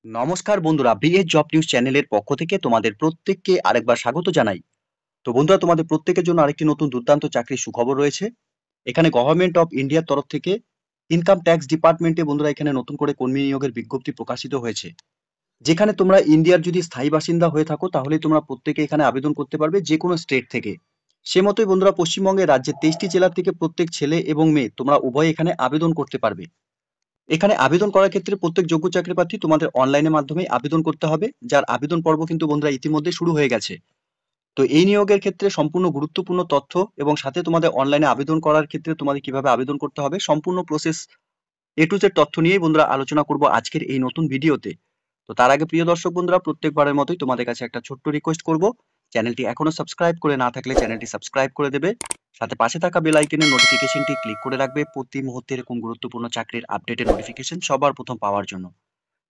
নমস্কার বন্ধুরা, BS job news চ্যানেলের পক্ষ থেকে তোমাদের প্রত্যেককে আরেকবার স্বাগত জানাই। তো বন্ধুরা, তোমাদের প্রত্যেকের জন্য আরেকটি নতুন দুর্দান্ত চাকরির সুখবর রয়েছে। এখানে গভর্নমেন্ট অফ ইন্ডিয়ার তরফ থেকে ইনকাম ট্যাক্স ডিপার্টমেন্টে বন্ধুরা এখানে নতুন করে কর্মী নিয়োগের বিজ্ঞপ্তি প্রকাশিত হয়েছে। যেখানে তোমরা ইন্ডিয়ার যদি স্থায়ী বাসিন্দা হয়ে থাকো তাহলে তোমরা প্রত্যেকে এখানে আবেদন করতে পারবে যে কোনো স্টেট থেকে। সে মতোই বন্ধুরা, পশ্চিমবঙ্গের রাজ্যের 23টি জেলা থেকে প্রত্যেক ছেলে এবং মেয়ে তোমরা উভয় এখানে আবেদন করতে পারবে। এখানে আবেদন করার ক্ষেত্রে প্রত্যেক যোগ্য চাকরি প্রার্থী তোমাদের অনলাইনের মাধ্যমে আবেদন করতে হবে, যার আবেদন পর্ব কিন্তু বন্ধুরা ইতিমধ্যে শুরু হয়ে গেছে। তো এই নিয়োগের ক্ষেত্রে সম্পূর্ণ গুরুত্বপূর্ণ তথ্য এবং সাথে তোমাদের অনলাইনে আবেদন করার ক্ষেত্রে তোমাদের কিভাবে আবেদন করতে হবে সম্পূর্ণ প্রসেস এ টু জেড তথ্য নিয়েই বন্ধুরা আলোচনা করব আজকের এই নতুন ভিডিওতে। তো তার আগে প্রিয় দর্শক বন্ধুরা, প্রত্যেকবারের মতোই তোমাদের কাছে একটা ছোট্ট রিকোয়েস্ট করব, চ্যানেলটি এখনো সাবস্ক্রাইব করে না থাকলে চ্যানেলটি সাবস্ক্রাইব করে দেবে, সাথে পাশে থাকা বেল আইকনের নোটিফিকেশনটি ক্লিক করে রাখবে প্রতি মুহূর্তে এরকম গুরুত্বপূর্ণ চাকরির আপডেটের নোটিফিকেশন সবার প্রথম পাওয়ার জন্য।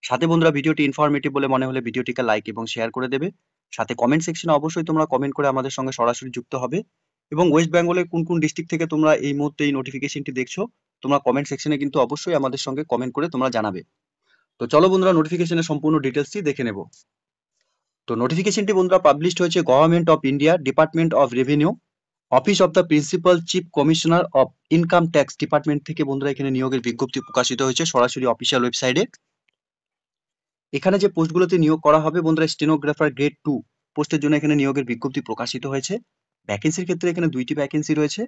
সাথে বন্ধুরা, ভিডিওটি ইনফরমেটিভ বলে মনে হলে ভিডিওটিকে লাইক এবং শেয়ার করে দেবে। সাথে কমেন্ট সেকশনে অবশ্যই তোমরা কমেন্ট করে আমাদের সঙ্গে সরাসরি যুক্ত হবে। এবং ওয়েস্ট বেঙ্গলের কোন কোন ডিস্ট্রিক্ট থেকে তোমরা এই মুহূর্তে এই নোটিফিকেশনটি দেখছো, তোমরা কমেন্ট সেকশনে কিন্তু অবশ্যই আমাদের সঙ্গে কমেন্ট করে তোমরা জানাবে। তো চলো বন্ধুরা, নোটিফিকেশনের সম্পূর্ণ ডিটেলসটি দেখে নেব। তো নোটিফিকেশনটি বন্ধুরা পাবলিশড হয়েছে government of India, department of revenue, office of the principal chief commissioner of income tax department থেকে বন্ধুরা এখানে নিয়োগের বিজ্ঞপ্তি প্রকাশিত হয়েছে সরাসরি অফিসিয়াল ওয়েবসাইটে। এখানে যে পোস্টগুলোতে নিয়োগ করা হবে বন্ধুরা, স্টেনোগ্রাফার গ্রেড 2 পোস্টের জন্য এখানে নিয়োগের বিজ্ঞপ্তি প্রকাশিত হয়েছে। ভ্যাকেন্সির ক্ষেত্রে এখানে 2টি ভ্যাকেন্সি রয়েছে।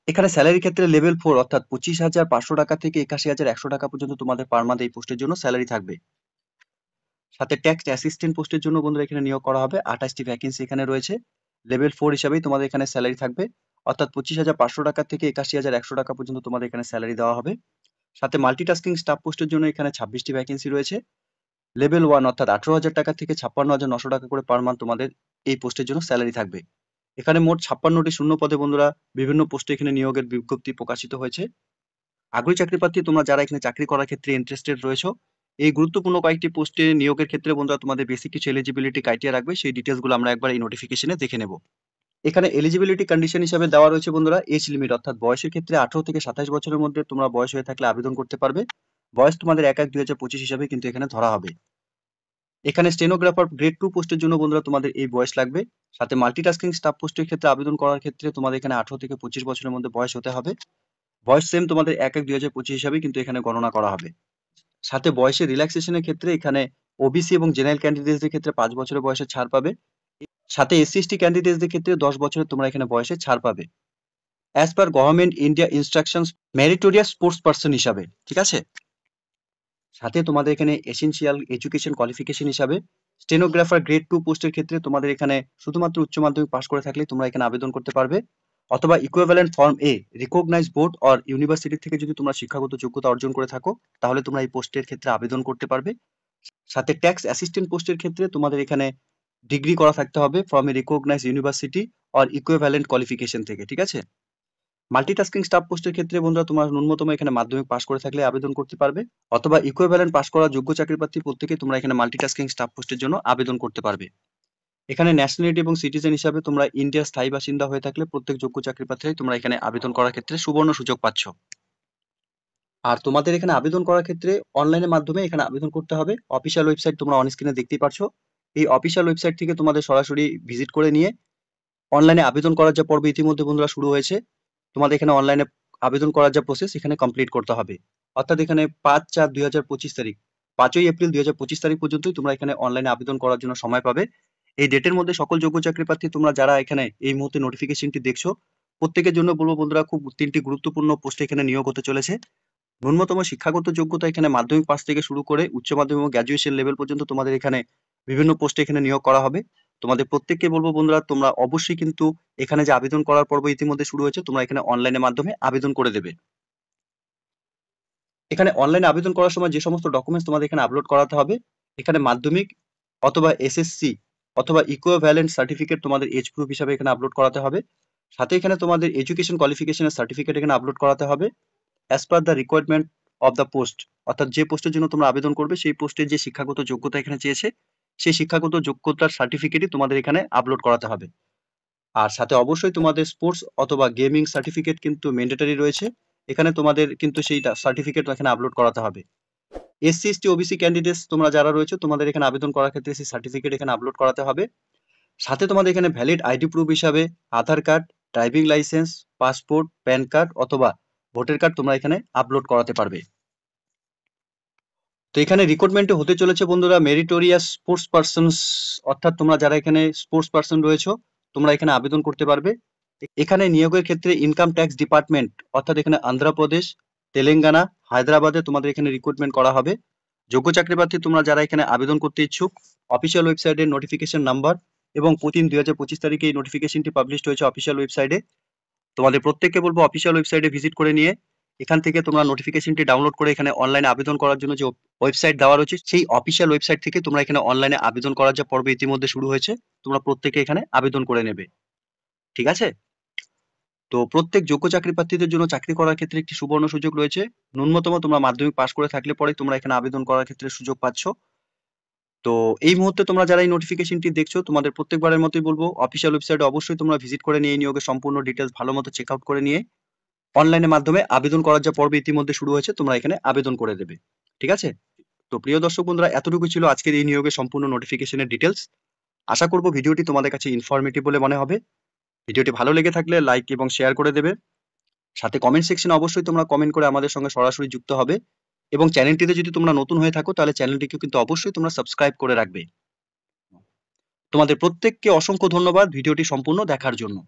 এখানে স্যালারির ক্ষেত্রে লেভেল 4 অর্থাৎ 25,500 টাকা থেকে 81,100 টাকা পর্যন্ত তোমাদের পার মান্থ এই পোস্টের জন্য স্যালারি থাকবে। সাথে ট্যাক্স অ্যাসিস্ট্যান্ট পোস্টের জন্য বন্ধুরা এখানে নিয়োগ করা হবে। 28টি ভ্যাকেন্সি এখানে রয়েছে। লেভেল 4 হিসাবেই তোমাদের এখানে স্যালারি থাকবে, অর্থাৎ 25,500 টাকা থেকে 81,100 টাকা পর্যন্ত তোমাদের এখানে স্যালারি দেওয়া হবে। সাথে মাল্টিটাস্কিং স্টাফ পোস্টের জন্য এখানে 26টি ভ্যাকেন্সি রয়েছে। লেভেল 1 অর্থাৎ 18,000 টাকা থেকে 56,900 টাকা করে পার মান্থ তোমাদের এই পোস্টের জন্য স্যালারি থাকবে। এখানে মোট 56টি শূন্য পদে বন্ধুরা বিভিন্ন পোস্টে এখানে নিয়োগের বিজ্ঞপ্তি প্রকাশিত হয়েছে। আগ্রহী চাকরি প্রার্থী তোমরা যারা এখানে চাকরি করার ক্ষেত্রে ইন্টারেস্টেড রয়েছো, এই গুরুত্বপূর্ণ কয়েকটি পোস্টে নিয়োগের ক্ষেত্রে বন্ধুরা তোমাদের বেসিক কিছু এলিজিবিলিটি ক্রাইটেরিয়া রাখবে, সেই ডিটেলসগুলো আমরা একবার এই নোটিফিকেশনে দেখে নেব। এখানে এলিজিবিলিটি কন্ডিশন হিসাবে দেওয়া রয়েছে বন্ধুরা এজ লিমিট, অর্থাৎ বয়সের ক্ষেত্রে 18 থেকে 27 বছরের মধ্যে তোমরা বয়স হয়ে থাকলে আবেদন করতে পারবে। বয়স তোমাদের 1/1/2025 হিসাবে কিন্তু এখানে ধরা হবে। এখানে স্টেনোগ্রাফার গ্রেড 2 পোস্টের জন্য বন্ধুরা তোমাদের এই বয়স লাগবে। সাথে মাল্টিটাস্কিং স্টাফ পোস্টের ক্ষেত্রে আবেদন করার ক্ষেত্রে তোমাদের এখানে 18 থেকে 25 বছরের মধ্যে বয়স হতে হবে। বয়স সেম তোমাদের 1/1/2025 হিসাবে কিন্তু এখানে গণনা করা হবে। সাথে বয়সের রিল্যাক্সেশনের ক্ষেত্রে এখানে ওবিসি এবং জেনারেল ক্যান্ডিডেটসদের ক্ষেত্রে 5 বছরের বয়সে ছাড় পাবে। সাথে এসসি/এসটি ক্যান্ডিডেটসদের ক্ষেত্রে 10 বছরের তোমরা এখানে বয়সে ছাড় পাবে। As per government India instructions meritorious sports person হিসাবে, ঠিক আছে। সাথে তোমাদের এখানে এসেনশিয়াল এডুকেশন কোয়ালিফিকেশন হিসাবে স্টেনোগ্রাফার গ্রেড 2 পোস্টের ক্ষেত্রে তোমাদের এখানে শুধুমাত্র উচ্চ মাধ্যমিক পাস করে থাকলে তোমরা এখানে আবেদন করতে পারবে, অথবা equivalent form a recognized board or university থেকে যদি তোমরা শিক্ষাগত যোগ্যতা অর্জন করে থাকো তাহলে তোমরা এই পোস্টের ক্ষেত্রে আবেদন করতে পারবে। সাথে ট্যাক্স অ্যাসিস্ট্যান্ট পোস্টের ক্ষেত্রে তোমাদের এখানে ডিগ্রি করা থাকতে হবে from a recognized university or equivalent qualification থেকে, ঠিক আছে। মাল্টিটাস্কিং স্টাফ পোস্টের ক্ষেত্রে বন্ধুরা তোমরা ন্যূনতম এখানে মাধ্যমিক পাস করে থাকলে আবেদন করতে পারবে, অথবা ইকুইভ্যালেন্ট পাস করা যোগ্য চাকরি প্রার্থী প্রত্যেকে তোমরা এখানে মাল্টিটাস্কিং স্টাফ পোস্টের জন্য আবেদন করতে পারবে। এখানে ন্যাশনালিটি এবং সিটিজেন হিসাবে তোমরা ইন্ডিয়ার স্থায়ী বাসিন্দা হয়ে থাকলে প্রত্যেক যোগ্য চাকরি প্রার্থী তোমরা এখানে আবেদন করার ক্ষেত্রে সুবর্ণ সুযোগ পাচ্ছ। আর তোমাদের এখানে আবেদন করার ক্ষেত্রে অনলাইনের মাধ্যমে এখানে আবেদন করতে হবে। অফিসিয়াল ওয়েবসাইট তোমরা অন স্ক্রিনে দেখতেই পারছো। এই অফিসিয়াল ওয়েবসাইট থেকে তোমাদের সরাসরি ভিজিট করে নিয়ে অনলাইনে আবেদন করার যে পর্ব ইতিমধ্যে বন্ধুরা শুরু হয়েছে, তোমাদের এখানে অনলাইনে আবেদন করার যে প্রসেস এখানে কমপ্লিট করতে হবে। অর্থাৎ এখানে 5/4/2025 তারিখ, 5ই এপ্রিল 2025 তারিখ পর্যন্তই তোমরা এখানে অনলাইনে আবেদন করার জন্য সময় পাবে। এই ডেটের মধ্যে সকল যোগ্য চাকরি প্রার্থী তোমরা যারা এখানে এই মুহূর্তে নোটিফিকেশনটি দেখছো, প্রত্যেকের জন্য বলবো বন্ধুরা খুব 3টি গুরুত্বপূর্ণ পোস্টে এখানে নিয়োগ হতে চলেছে। ন্যূনতম শিক্ষাগত যোগ্যতা এখানে মাধ্যমিক পাস থেকে শুরু করে উচ্চ মাধ্যমিক এবং গ্র্যাজুয়েশন লেভেল পর্যন্ত তোমাদের এখানে বিভিন্ন পোস্টে এখানে নিয়োগ করা হবে। তোমাদের প্রত্যেককে বলবো বন্ধুরা তোমরা অবশ্যই কিন্তু এখানে যে আবেদন করার পর্ব ইতিমধ্যে শুরু হয়েছে তোমরা এখানে অনলাইনের মাধ্যমে আবেদন করে দেবে। এখানে অনলাইনে আবেদন করার সময় যে সমস্ত ডকুমেন্টস তোমাদের এখানে আপলোড করাতে হবে, এখানে মাধ্যমিক অথবা এসএসসি অথবা ইকুইভ্যালেন্ট সার্টিফিকেট তোমাদের এজ প্রুফ হিসাবে এখানে আপলোড করাতে হবে। সাথে এখানে তোমাদের এডুকেশন কোয়ালিফিকেশনের সার্টিফিকেট এখানে আপলোড করাতে হবে as per the requirement of the post, অর্থাৎ যে পোস্টের জন্য তোমরা আবেদন করবে সেই পোস্টের যে শিক্ষাগত যোগ্যতা এখানে চেয়েছে সেই শিক্ষাগত যোগ্যতার সার্টিফিকেটই তোমাদের এখানে আপলোড করাতে হবে। আর সাথে অবশ্যই তোমাদের স্পোর্টস অথবা গেমিং সার্টিফিকেট কিন্তু ম্যান্ডেটরি রয়েছে, এখানে তোমাদের কিন্তু সেই সার্টিফিকেট এখানে আপলোড করাতে হবে। এসসি এসটি ওবিসি ক্যান্ডিডেটস তোমরা যারা রয়েছে তোমাদের এখানে আবেদন করার ক্ষেত্রে সেই সার্টিফিকেট এখানে আপলোড করাতে হবে। সাথে তোমাদের এখানে ভ্যালিড আইডি প্রুফ হিসাবে Aadhaar card, driving licence, passport, PAN card অথবা ভোটার কার্ড তোমরা এখানে আপলোড করাতে পারবে। তো এখানে রিক্রুটমেন্টে হতে চলেছে বন্ধুরা মেরিটোরিয়াস স্পোর্টস পারসনস, অর্থাৎ তোমরা যারা এখানে স্পোর্টস পারসন রয়েছো তোমরা এখানে আবেদন করতে পারবে। এখানে নিয়োগের ক্ষেত্রে ইনকাম ট্যাক্স ডিপার্টমেন্ট অর্থাৎ এখানে অন্ধ্রপ্রদেশ, তেলেঙ্গানা, হায়দ্রাবাদে তোমাদের এখানে রিক্রুটমেন্ট করা হবে। যোগ্য চাকরি প্রার্থী তোমরা যারা এখানে আবেদন করতে ইচ্ছুক, অফিসিয়াল ওয়েবসাইটের নোটিফিকেশন নাম্বার এবং ২/৩/২০২৫ তারিখে এই নোটিফিকেশনটি পাবলিশড হয়েছে অফিসিয়াল ওয়েবসাইটে। তোমাদের প্রত্যেককে বলবো অফিসিয়াল ওয়েবসাইটে ভিজিট করে নিয়ে এখান থেকে তোমরা নোটিফিকেশনটি ডাউনলোড করে এখানে অনলাইনে আবেদন করার জন্য যে ওয়েবসাইট দেওয়া রয়েছে সেই অফিসিয়াল ওয়েবসাইট থেকে তোমরা এখানে অনলাইনে আবেদন করার যে পর্ব ইতিমধ্যে শুরু হয়েছে তোমরা প্রত্যেকে এখানে আবেদন করে নেবে। ঠিক আছে? তো প্রত্যেক যোগ্য চাকরি প্রার্থীদের জন্য চাকরি করার ক্ষেত্রে একটি সুবর্ণ সুযোগ রয়েছে। ন্যূনতম তোমরা মাধ্যমিক পাস করে থাকলে পরে তোমরা এখানে আবেদন করার ক্ষেত্রে সুযোগ পাচ্ছ। তো এই মুহূর্তে তোমরা যারা এই নোটিফিকেশনটি দেখছো তোমাদের প্রত্যেকবারের মতোই বলবো অফিসিয়াল ওয়েবসাইটে অবশ্যই তোমরা ভিজিট করে নিয়ে এই নিয়োগের সম্পূর্ণ ডিটেলস ভালো মতো চেক আউট করে নিয়ে অনলাইনের মাধ্যমে আবেদন করার যে পর্ব ইতিমধ্যে শুরু হয়েছে তোমরা এখানে আবেদন করে দেবে। ঠিক আছে? তো প্রিয় দর্শক বন্ধুরা এতটুকু ছিল আজকের এই নিয়োগের সম্পূর্ণ নোটিফিকেশনের ডিটেলস। আশা করব ভিডিওটি তোমাদের কাছে ইনফরমেটিভ বলে মনে হবে। ভিডিওটি ভালো লেগে থাকলে লাইক এবং শেয়ার করে দেবে। সাথে কমেন্ট সেকশনে অবশ্যই তোমরা কমেন্ট করে আমাদের সঙ্গে সরাসরি যুক্ত হবে এবং চ্যানেলটিতে যদি তোমরা নতুন হয়ে থাকো তাহলে চ্যানেলটিকে কিন্তু অবশ্যই তোমরা সাবস্ক্রাইব করে রাখবে। তোমাদের প্রত্যেককে অসংখ্য ধন্যবাদ ভিডিওটি সম্পূর্ণ দেখার জন্য।